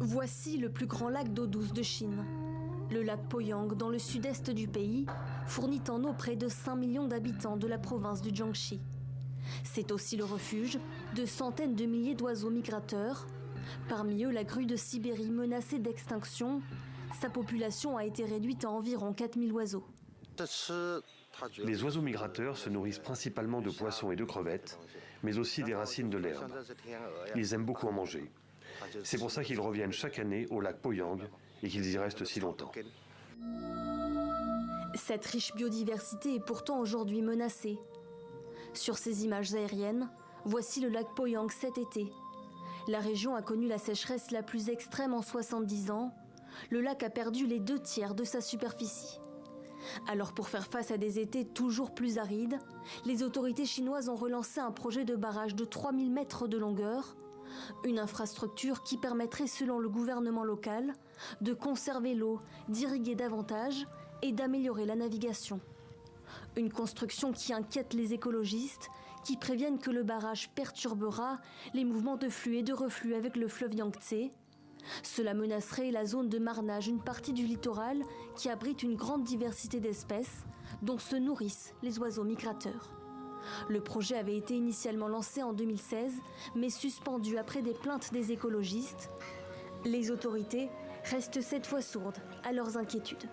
Voici le plus grand lac d'eau douce de Chine. Le lac Poyang, dans le sud-est du pays, fournit en eau près de 5 millions d'habitants de la province du Jiangxi. C'est aussi le refuge de centaines de milliers d'oiseaux migrateurs. Parmi eux, la grue de Sibérie menacée d'extinction. Sa population a été réduite à environ 4000 oiseaux. Les oiseaux migrateurs se nourrissent principalement de poissons et de crevettes, mais aussi des racines de l'herbe. Ils aiment beaucoup en manger. C'est pour ça qu'ils reviennent chaque année au lac Poyang et qu'ils y restent si longtemps. Cette riche biodiversité est pourtant aujourd'hui menacée. Sur ces images aériennes, voici le lac Poyang cet été. La région a connu la sécheresse la plus extrême en 70 ans. Le lac a perdu les 2/3 de sa superficie. Alors pour faire face à des étés toujours plus arides, les autorités chinoises ont relancé un projet de barrage de 3000 mètres de longueur. Une infrastructure qui permettrait, selon le gouvernement local, de conserver l'eau, d'irriguer davantage et d'améliorer la navigation. Une construction qui inquiète les écologistes, qui préviennent que le barrage perturbera les mouvements de flux et de reflux avec le fleuve Yangtze. Cela menacerait la zone de marnage, une partie du littoral qui abrite une grande diversité d'espèces dont se nourrissent les oiseaux migrateurs. Le projet avait été initialement lancé en 2016, mais suspendu après des plaintes des écologistes. Les autorités restent cette fois sourdes à leurs inquiétudes.